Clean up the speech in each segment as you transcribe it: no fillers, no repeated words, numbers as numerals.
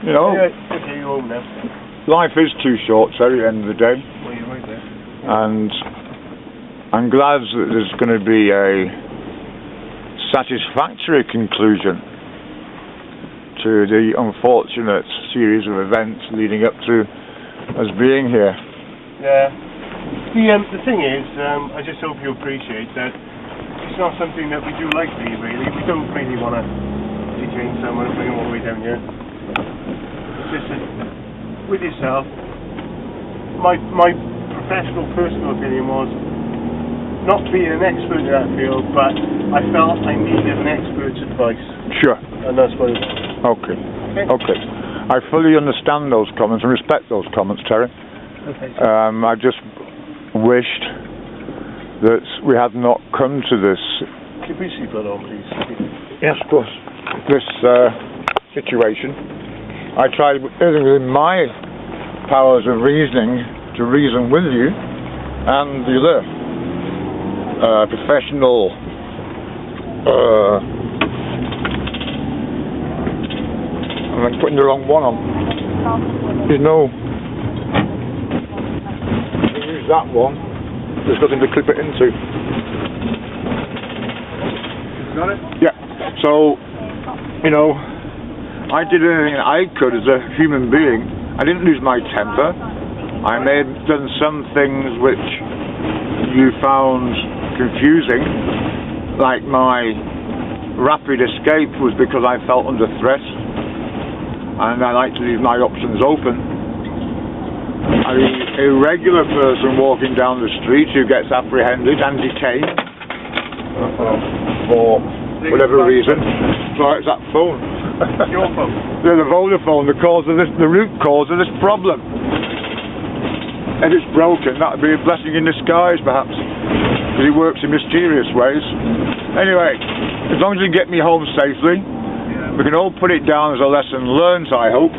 You know, Okay, you're home now. life is too short, Terry, at the end of the day. Well, you're right there. And I'm glad that there's going to be a satisfactory conclusion to the unfortunate series of events leading up to us being here. Yeah. The thing is, I just hope you appreciate that it's not something that we do lightly, really. We don't really want to detain someone and bring them all the way down here. It's just that, with yourself, my professional, personal opinion was not being an expert in that field, but I felt I needed an expert's advice. Sure. And that's what it was. Okay. I fully understand those comments and respect those comments, Terry. Okay. I just wished that we had not come to this. Keep your seatbelt on, please. Yes, of course. This situation. I tried within my powers of reasoning to reason with you and the other professional I'm putting the wrong one on. There's no. Use that one. There's nothing to clip it into. Got it? Yeah. So, you know, I did everything I could as a human being. I didn't lose my temper. I may have done some things which you found confusing, like my rapid escape was because I felt under threat, and I like to leave my options open. A regular person walking down the street who gets apprehended and detained for whatever reason. So it's that phone. Your phone. Yeah, the Vodafone, the root cause of this problem. If it's broken, that would be a blessing in disguise, perhaps, because it works in mysterious ways. Anyway, as long as you get me home safely, we can all put it down as a lesson learned, I hope.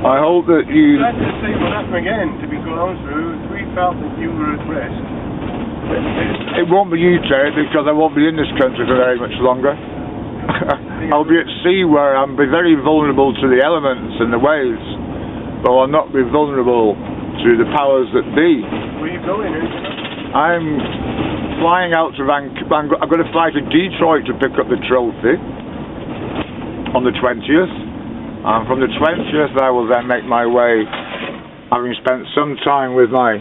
I hope that you... That's the same what happened again, to be gone through. We felt that you were at risk. It won't be you, Terry, because I won't be in this country for very much longer. I'll be at sea where I'll be very vulnerable to the elements and the waves, but I'll not be vulnerable to the powers that be. Where are you going? I'm flying out to Vancouver. I'm going to fly to Detroit to pick up the trophy on the 20th. And from the 20th I will then make my way, having spent some time with my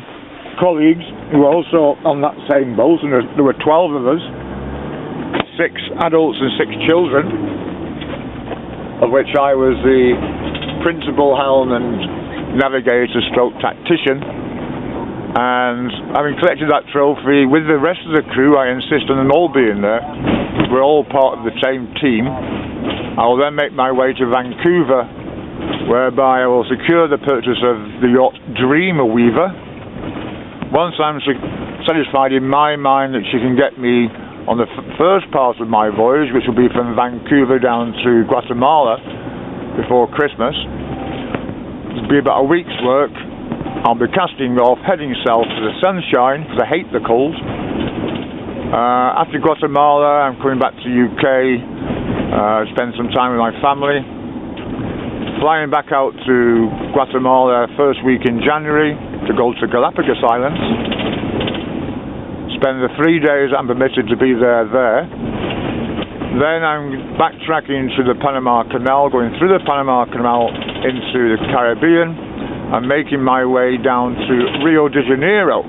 colleagues who are also on that same boat, and there were 12 of us, 6 adults and 6 children, of which I was the principal helm and navigator stroke tactician. And having collected that trophy with the rest of the crew, I insist on them all being there. We're all part of the same team. I will then make my way to Vancouver, whereby I will secure the purchase of the yacht Dreamweaver. Once I'm satisfied in my mind that she can get me on the first part of my voyage, which will be from Vancouver down to Guatemala before Christmas, it'll be about a week's work. I'll be casting off, heading south to the sunshine, because I hate the cold. After Guatemala, I'm coming back to UK, spend some time with my family. Flying back out to Guatemala first week in January to go to Galapagos Islands. Spend the 3 days I'm permitted to be there. Then I'm backtracking to the Panama Canal, going through the Panama Canal into the Caribbean. I'm making my way down to Rio de Janeiro,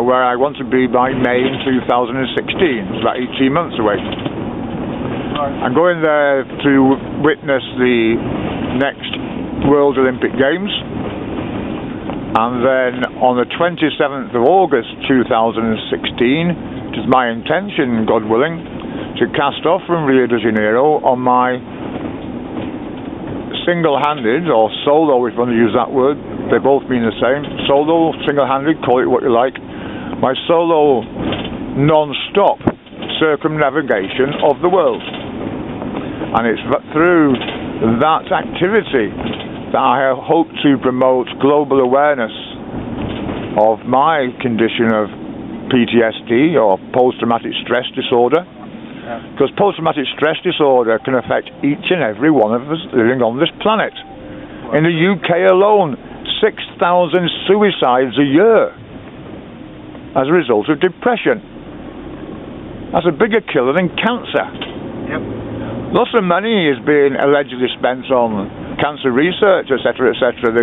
where I want to be by May in 2016. It's about 18 months away. I'm going there to witness the next World Olympic Games, and then on the 27th of August 2016, it is my intention, God willing, to cast off from Rio de Janeiro on my single-handed, or solo if you want to use that word, they both mean the same, solo, single-handed, call it what you like, my solo non-stop circumnavigation of the world. And it's through that activity that I hope to promote global awareness of my condition of PTSD, or post-traumatic stress disorder, Because post-traumatic stress disorder can affect each and every one of us living on this planet. In the UK alone, 6,000 suicides a year as a result of depression. That's a bigger killer than cancer. Yep. Lots of money is being allegedly spent on cancer research, etc., etc.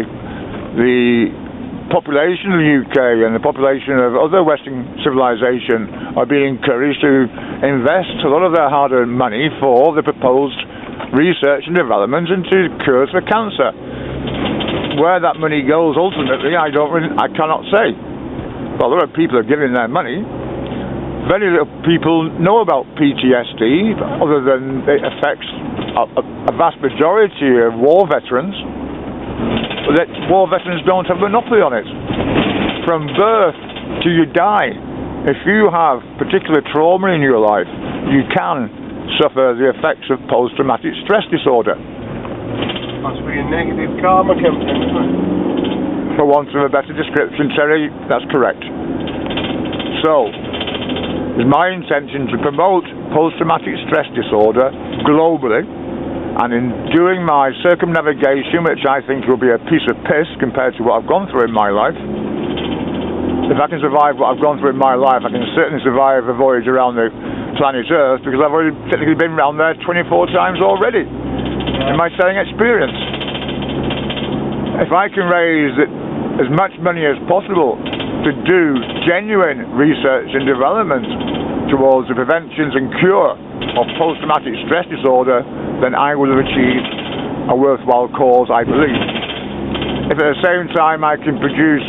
The population of the UK and the population of other Western civilization are being encouraged to invest a lot of their hard-earned money for the proposed research and development into cures for cancer. Where that money goes ultimately, I cannot say. But a lot of people are giving their money. Very little people know about PTSD, other than it affects a vast majority of war veterans. That war veterans don't have a monopoly on it. From birth to you die, if you have particular trauma in your life, you can suffer the effects of post-traumatic stress disorder. Possibly a negative karma comes in, isn't it? For want of a better description, Terry, that's correct. So, it's my intention to promote post-traumatic stress disorder globally, and in doing my circumnavigation, which I think will be a piece of piss compared to what I've gone through in my life. If I can survive what I've gone through in my life, I can certainly survive a voyage around the planet Earth, because I've already technically been around there 24 times already in my sailing experience. If I can raise as much money as possible to do genuine research and development towards the preventions and cure of post-traumatic stress disorder, then I will have achieved a worthwhile cause, I believe. If at the same time I can produce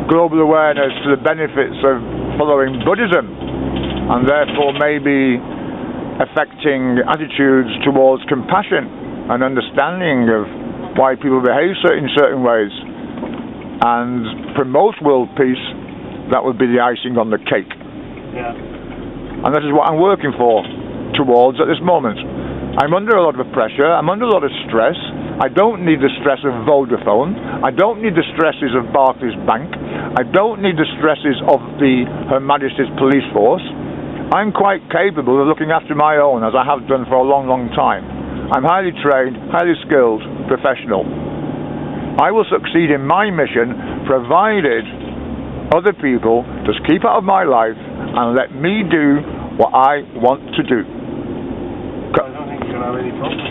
global awareness to the benefits of following Buddhism, and therefore maybe affecting attitudes towards compassion and understanding of why people behave in certain ways, and promote world peace, that would be the icing on the cake. Yeah. And that is what I'm working towards at this moment. I'm under a lot of pressure, I'm under a lot of stress. I don't need the stress of Vodafone, I don't need the stresses of Barclays Bank, I don't need the stresses of Her Majesty's Police Force. I'm quite capable of looking after my own, as I have done for a long, long time. I'm highly trained, highly skilled, professional. I will succeed in my mission, provided other people just keep out of my life and let me do what I want to do. I don't think you're going to have any problems.